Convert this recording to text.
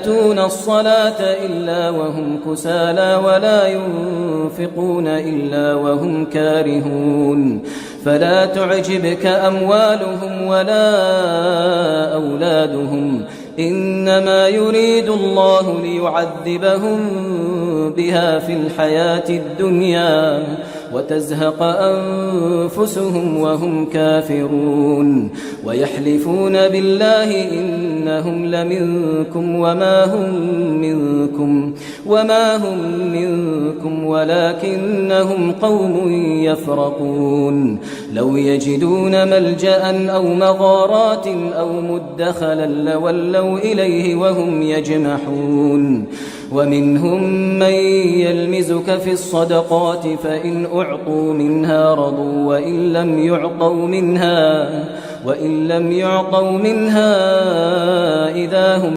يأتون الصلاة إلا وهم كسالى ولا ينفقون إلا وهم كارهون فلا تعجبك أموالهم ولا أولادهم إنما يريد الله ليعذبهم بها في الحياة الدنيا وتزهق أنفسهم وهم كافرون ويحلفون بالله إنهم لمنكم وما هم منكم ولكنهم قوم يفرقون لو يجدون ملجأ أو مغارات أو مدخلا لولوا إليه وهم يجمحون ومنهم من يلمزك في الصدقات فإن أعطوا منها رضوا وإن لم يعطوا منها إذا هم